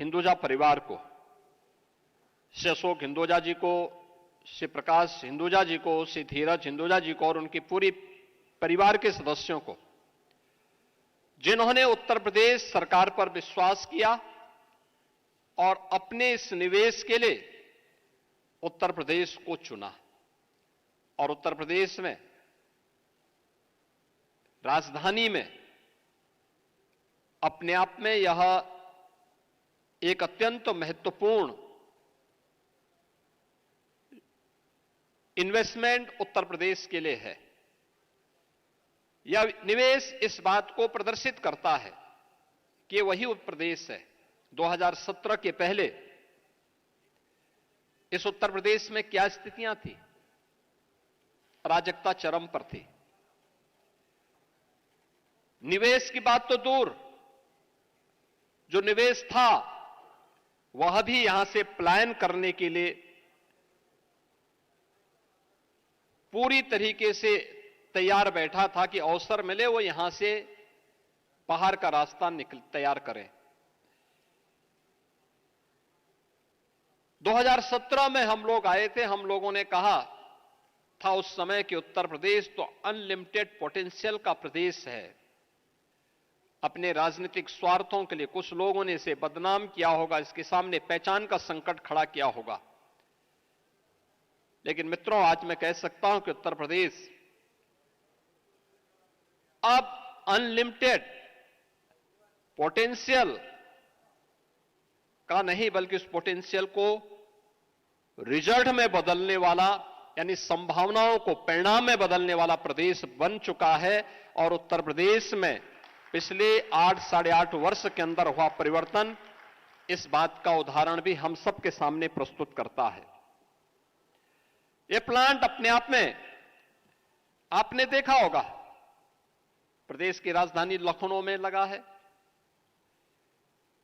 हिंदुजा परिवार को, श्री अशोक हिंदुजा जी को, श्री प्रकाश हिंदुजा जी को, श्री धीरज हिंदुजा जी को और उनकी पूरी परिवार के सदस्यों को, जिन्होंने उत्तर प्रदेश सरकार पर विश्वास किया और अपने इस निवेश के लिए उत्तर प्रदेश को चुना। और उत्तर प्रदेश में राजधानी में अपने आप में यह एक अत्यंत महत्वपूर्ण इन्वेस्टमेंट उत्तर प्रदेश के लिए है। यह निवेश इस बात को प्रदर्शित करता है कि वही उत्तर प्रदेश है। 2017 के पहले इस उत्तर प्रदेश में क्या स्थितियां थी? अराजकता चरम पर थी। निवेश की बात तो दूर, जो निवेश था वह भी यहां से पलायन करने के लिए पूरी तरीके से तैयार बैठा था कि अवसर मिले वो यहां से बाहर का रास्ता तैयार करें। 2017 में हम लोग आए थे, हम लोगों ने कहा था उस समय कि उत्तर प्रदेश तो अनलिमिटेड पोटेंशियल का प्रदेश है। अपने राजनीतिक स्वार्थों के लिए कुछ लोगों ने इसे बदनाम किया होगा, इसके सामने पहचान का संकट खड़ा किया होगा। लेकिन मित्रों, आज मैं कह सकता हूं कि उत्तर प्रदेश अब अनलिमिटेड पोटेंशियल का नहीं, बल्कि उस पोटेंशियल को रिजल्ट में बदलने वाला, यानी संभावनाओं को परिणाम में बदलने वाला प्रदेश बन चुका है। और उत्तर प्रदेश में पिछले 8-8.5 वर्ष के अंदर हुआ परिवर्तन इस बात का उदाहरण भी हम सबके सामने प्रस्तुत करता है। यह प्लांट अपने आप में आपने देखा होगा, प्रदेश की राजधानी लखनऊ में लगा है।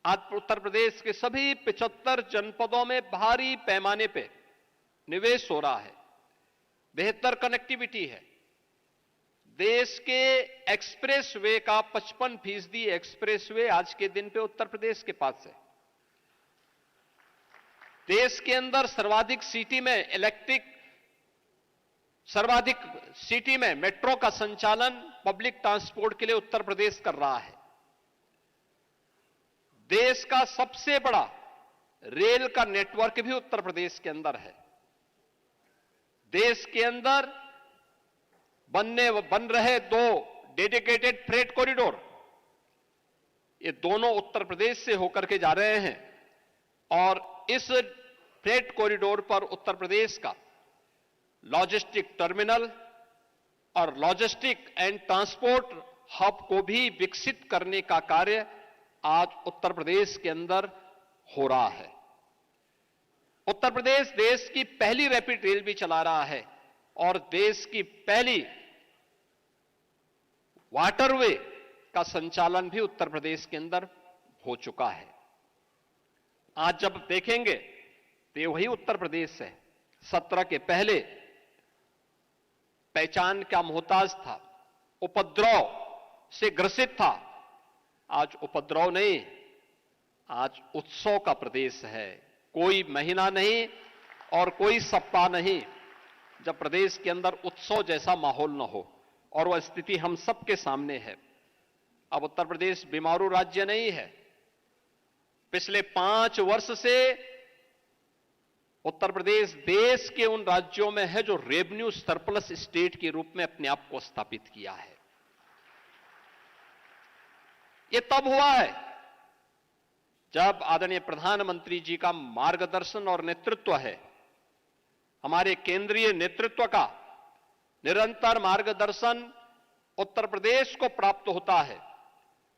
आज उत्तर प्रदेश के सभी 75 जनपदों में भारी पैमाने पे निवेश हो रहा है। बेहतर कनेक्टिविटी है। देश के एक्सप्रेसवे का 55% एक्सप्रेसवे आज के दिन पे उत्तर प्रदेश के पास है। देश के अंदर सर्वाधिक सिटी में मेट्रो का संचालन पब्लिक ट्रांसपोर्ट के लिए उत्तर प्रदेश कर रहा है। देश का सबसे बड़ा रेल का नेटवर्क भी उत्तर प्रदेश के अंदर है। देश के अंदर बन रहे 2 डेडिकेटेड फ्रेट कॉरिडोर, ये दोनों उत्तर प्रदेश से होकर के जा रहे हैं। और इस फ्रेट कॉरिडोर पर उत्तर प्रदेश का लॉजिस्टिक टर्मिनल और लॉजिस्टिक एंड ट्रांसपोर्ट हब को भी विकसित करने का कार्य आज उत्तर प्रदेश के अंदर हो रहा है। उत्तर प्रदेश देश की पहली रैपिड रेल भी चला रहा है और देश की पहली वाटरवे का संचालन भी उत्तर प्रदेश के अंदर हो चुका है। आज जब देखेंगे तो ये वही उत्तर प्रदेश है। 17 के पहले पहचान का मोहताज था, उपद्रव से ग्रसित था। आज उपद्रव नहीं, आज उत्सव का प्रदेश है। कोई महीना नहीं और कोई सप्ताह नहीं जब प्रदेश के अंदर उत्सव जैसा माहौल न हो, और वह स्थिति हम सबके सामने है। अब उत्तर प्रदेश बीमारू राज्य नहीं है। पिछले 5 वर्ष से उत्तर प्रदेश देश के उन राज्यों में है जो रेवेन्यू सरप्लस स्टेट के रूप में अपने आप को स्थापित किया है। यह तब हुआ है जब आदरणीय प्रधानमंत्री जी का मार्गदर्शन और नेतृत्व है, हमारे केंद्रीय नेतृत्व का निरंतर मार्गदर्शन उत्तर प्रदेश को प्राप्त होता है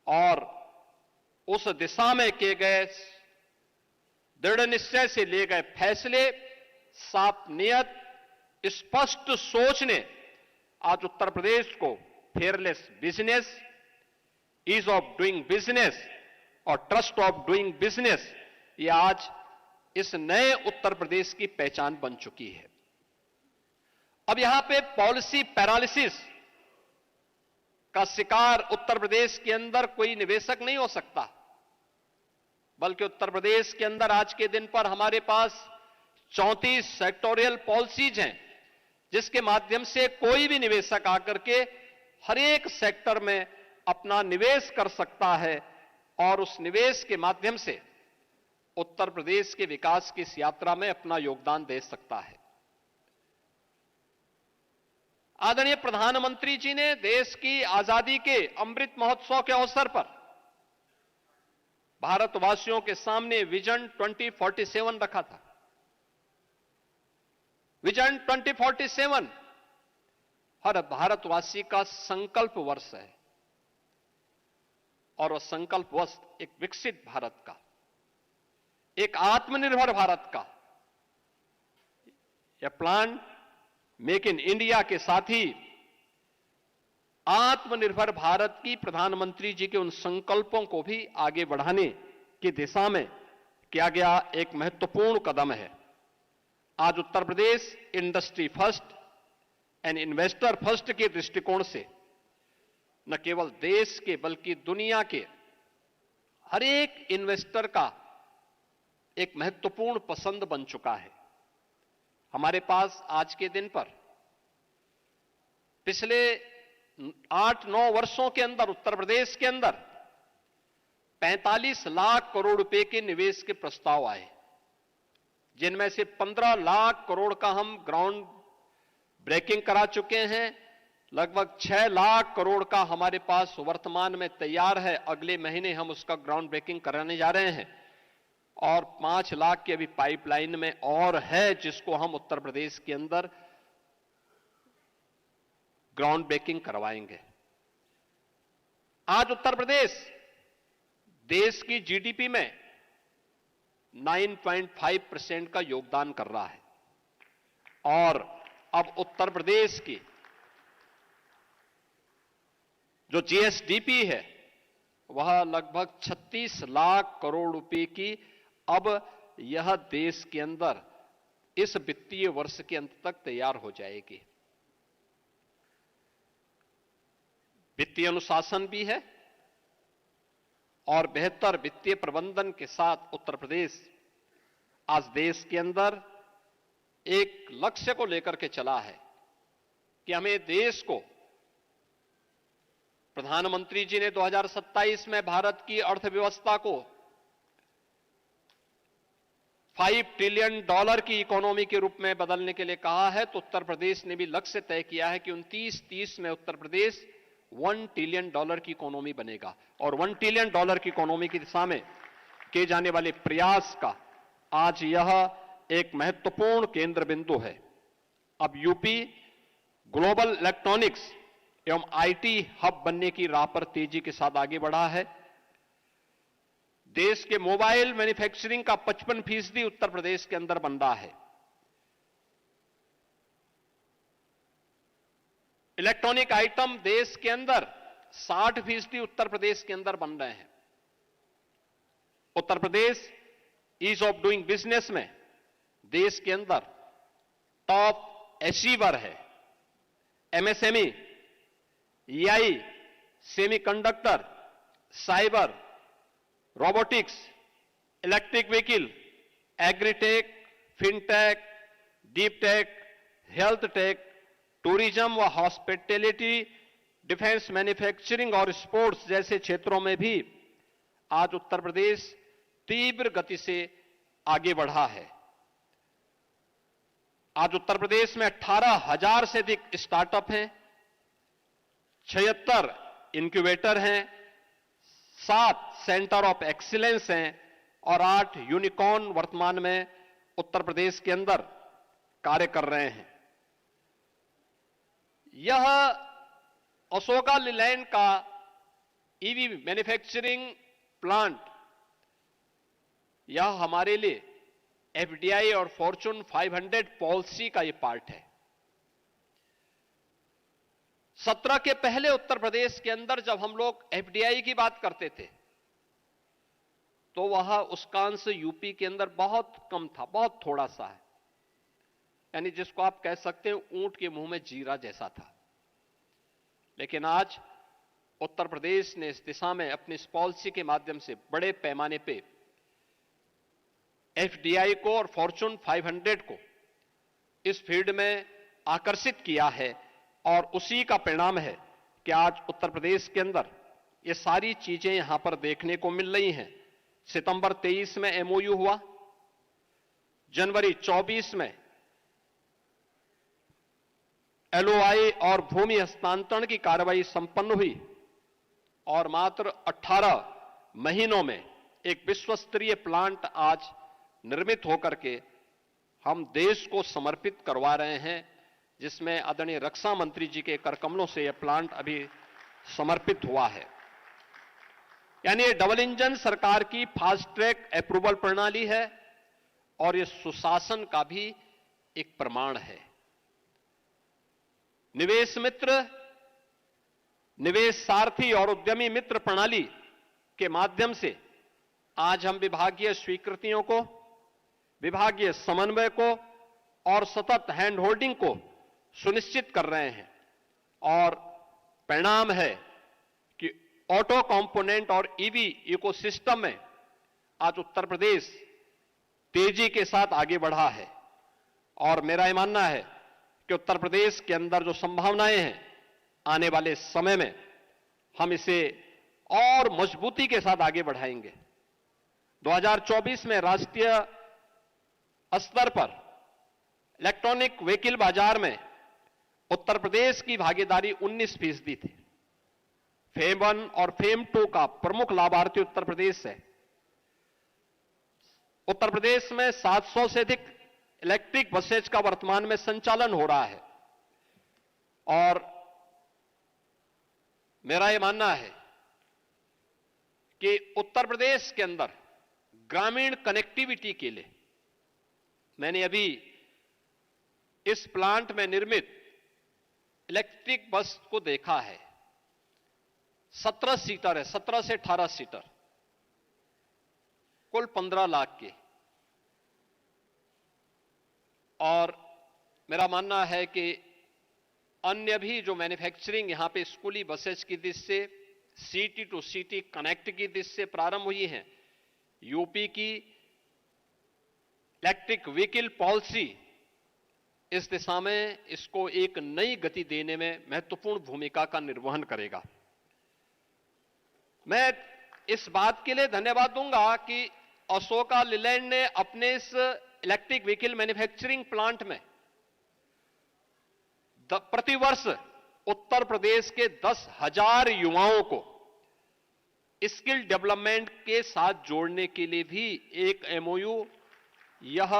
और उस दिशा में किए गए दृढ़ निश्चय से लिए गए फैसले, साफ नियत, स्पष्ट सोच ने आज उत्तर प्रदेश को fearless business, ease of doing business और ट्रस्ट ऑफ डूइंग बिजनेस, ये आज इस नए उत्तर प्रदेश की पहचान बन चुकी है। अब यहां पे पॉलिसी पैरालिसिस का शिकार उत्तर प्रदेश के अंदर कोई निवेशक नहीं हो सकता। बल्कि उत्तर प्रदेश के अंदर आज के दिन पर हमारे पास 34 सेक्टोरियल पॉलिसीज हैं, जिसके माध्यम से कोई भी निवेशक आकर के हर एक सेक्टर में अपना निवेश कर सकता है और उस निवेश के माध्यम से उत्तर प्रदेश के विकास की इस यात्रा में अपना योगदान दे सकता है। आदरणीय प्रधानमंत्री जी ने देश की आजादी के अमृत महोत्सव के अवसर पर भारतवासियों के सामने विजन 2047 रखा था। विजन 2047 हर भारतवासी का संकल्प वर्ष है और वह संकल्प वर्ष एक विकसित भारत का, एक आत्मनिर्भर भारत का, यह प्लान मेक इन इंडिया के साथ ही आत्मनिर्भर भारत की प्रधानमंत्री जी के उन संकल्पों को भी आगे बढ़ाने की दिशा में किया गया एक महत्वपूर्ण कदम है। आज Uttar Pradesh industry first and investor first के दृष्टिकोण से न केवल देश के बल्कि दुनिया के हर एक इन्वेस्टर का एक महत्वपूर्ण पसंद बन चुका है। हमारे पास आज के दिन पर पिछले 8-9 वर्षों के अंदर उत्तर प्रदेश के अंदर 45 लाख करोड़ रुपए के निवेश के प्रस्ताव आए, जिनमें से 15 लाख करोड़ का हम ग्राउंड ब्रेकिंग करा चुके हैं। लगभग 6 लाख करोड़ का हमारे पास वर्तमान में तैयार है, अगले महीने हम उसका ग्राउंड ब्रेकिंग कराने जा रहे हैं और 5 लाख की अभी पाइपलाइन में और है, जिसको हम उत्तर प्रदेश के अंदर ग्राउंड ब्रेकिंग करवाएंगे। आज उत्तर प्रदेश देश की जीडीपी में 9.5% का योगदान कर रहा है और अब उत्तर प्रदेश की जो जीएसडीपी है वह लगभग 36 लाख करोड़ रुपए की अब यह देश के अंदर इस वित्तीय वर्ष के अंत तक तैयार हो जाएगी। वित्तीय अनुशासन भी है और बेहतर वित्तीय प्रबंधन के साथ उत्तर प्रदेश आज देश के अंदर एक लक्ष्य को लेकर के चला है कि हमें देश को, प्रधानमंत्री जी ने 2027 में भारत की अर्थव्यवस्था को $5 ट्रिलियन की इकोनॉमी के रूप में बदलने के लिए कहा है, तो उत्तर प्रदेश ने भी लक्ष्य तय किया है कि 29-30 में उत्तर प्रदेश $1 ट्रिलियन की इकोनॉमी बनेगा और $1 ट्रिलियन की इकोनॉमी की दिशा में किए जाने वाले प्रयास का आज यह एक महत्वपूर्ण केंद्र बिंदु है। अब यूपी ग्लोबल इलेक्ट्रॉनिक्स एवं आईटी हब बनने की राह पर तेजी के साथ आगे बढ़ा है। देश के मोबाइल मैन्युफैक्चरिंग का 55% उत्तर प्रदेश के अंदर बन रहा है। इलेक्ट्रॉनिक आइटम देश के अंदर 60% उत्तर प्रदेश के अंदर बन रहे हैं। Uttar Pradesh ease of doing business में देश के अंदर टॉप अचीवर है। MSME, EI, semiconductor, cyber, robotics, electric vehicle, agritech, fintech, deep tech, health take, tourism व हॉस्पिटैलिटी, डिफेंस, मैन्युफैक्चरिंग और स्पोर्ट्स जैसे क्षेत्रों में भी आज उत्तर प्रदेश तीव्र गति से आगे बढ़ा है। आज उत्तर प्रदेश में 18,000 से अधिक स्टार्टअप हैं, 76 इंक्यूबेटर हैं, 7 सेंटर ऑफ एक्सीलेंस हैं और 8 यूनिकॉर्न वर्तमान में उत्तर प्रदेश के अंदर कार्य कर रहे हैं। यह अशोका लीलैंड का ईवी मैन्युफैक्चरिंग प्लांट, यह हमारे लिए एफडीआई और फॉर्च्यून 500 पॉलिसी का यह पार्ट है। 17 के पहले उत्तर प्रदेश के अंदर जब हम लोग एफडीआई की बात करते थे तो वह उसका अंश यूपी के अंदर बहुत कम था, बहुत थोड़ा सा है, यानी जिसको आप कह सकते हैं ऊंट के मुंह में जीरा जैसा था। लेकिन आज उत्तर प्रदेश ने इस दिशा में अपनी इस पॉलिसी के माध्यम से बड़े पैमाने पे एफडीआई को और फॉर्च्यून 500 को इस फील्ड में आकर्षित किया है और उसी का परिणाम है कि आज उत्तर प्रदेश के अंदर ये सारी चीजें यहां पर देखने को मिल रही हैं। सितंबर 23 में एमओयू हुआ, जनवरी 24 में एलओआई और भूमि हस्तांतरण की कार्रवाई संपन्न हुई और मात्र 18 महीनों में एक विश्व स्तरीय प्लांट आज निर्मित होकर के हम देश को समर्पित करवा रहे हैं, जिसमें आदरणीय रक्षा मंत्री जी के करकमलों से यह प्लांट अभी समर्पित हुआ है। यानी ये डबल इंजन सरकार की फास्ट ट्रैक अप्रूवल प्रणाली है और ये सुशासन का भी एक प्रमाण है। निवेश मित्र, निवेश सारथी और उद्यमी मित्र प्रणाली के माध्यम से आज हम विभागीय स्वीकृतियों को, विभागीय समन्वय को और सतत हैंड होल्डिंग को सुनिश्चित कर रहे हैं और परिणाम है कि ऑटो कंपोनेंट और ईवी इकोसिस्टम में आज उत्तर प्रदेश तेजी के साथ आगे बढ़ा है और मेरा यह मानना है कि उत्तर प्रदेश के अंदर जो संभावनाएं हैं आने वाले समय में हम इसे और मजबूती के साथ आगे बढ़ाएंगे। 2024 में राष्ट्रीय स्तर पर इलेक्ट्रॉनिक व्हीकल बाजार में उत्तर प्रदेश की भागीदारी 19% थी। फेम 1 और फेम 2 का प्रमुख लाभार्थी उत्तर प्रदेश है। उत्तर प्रदेश में 700 से अधिक इलेक्ट्रिक बसेज का वर्तमान में संचालन हो रहा है और मेरा यह मानना है कि उत्तर प्रदेश के अंदर ग्रामीण कनेक्टिविटी के लिए मैंने अभी इस प्लांट में निर्मित इलेक्ट्रिक बस को देखा है। 17 सीटर है, 17 से 18 सीटर, कुल 15 लाख के। और मेरा मानना है कि अन्य भी जो मैन्युफैक्चरिंग यहां पे स्कूली बसेस की दृष्टि से, सिटी टू सिटी कनेक्ट की दृष्टि से प्रारंभ हुई हैं। यूपी की इलेक्ट्रिक व्हीकल पॉलिसी इस दिशा में इसको एक नई गति देने में महत्वपूर्ण भूमिका का निर्वहन करेगा। मैं इस बात के लिए धन्यवाद दूंगा कि अशोका लीलैंड ने अपने इस इलेक्ट्रिक व्हीकल मैन्युफैक्चरिंग प्लांट में प्रतिवर्ष उत्तर प्रदेश के 10,000 युवाओं को स्किल डेवलपमेंट के साथ जोड़ने के लिए भी एक एमओयू यह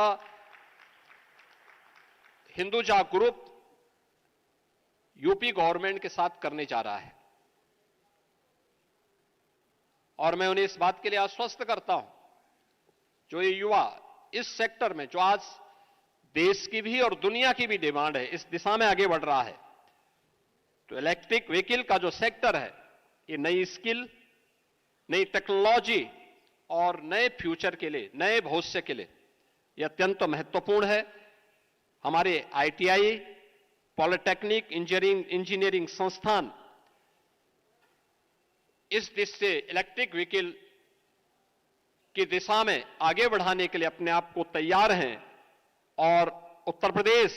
हिंदुजा ग्रुप यूपी गवर्नमेंट के साथ करने जा रहा है और मैं उन्हें इस बात के लिए आश्वस्त करता हूं, जो ये युवा इस सेक्टर में, जो आज देश की भी और दुनिया की भी डिमांड है, इस दिशा में आगे बढ़ रहा है, तो इलेक्ट्रिक व्हीकल का जो सेक्टर है, ये नई स्किल, नई टेक्नोलॉजी और नए फ्यूचर के लिए, नए भविष्य के लिए यह अत्यंत महत्वपूर्ण है। हमारे आईटीआई, पॉलिटेक्निक, इंजीनियरिंग संस्थान इस दिशा से इलेक्ट्रिक व्हीकल की दिशा में आगे बढ़ाने के लिए अपने आप को तैयार हैं और उत्तर प्रदेश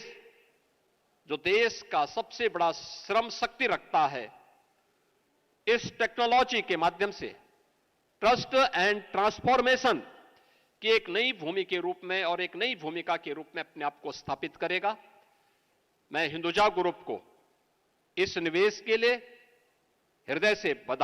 जो देश का सबसे बड़ा श्रम शक्ति रखता है, इस टेक्नोलॉजी के माध्यम से ट्रस्ट एंड ट्रांसफॉर्मेशन की एक नई भूमि के रूप में और एक नई भूमिका के रूप में अपने आप को स्थापित करेगा। मैं हिंदुजा ग्रुप को इस निवेश के लिए हृदय से बधाई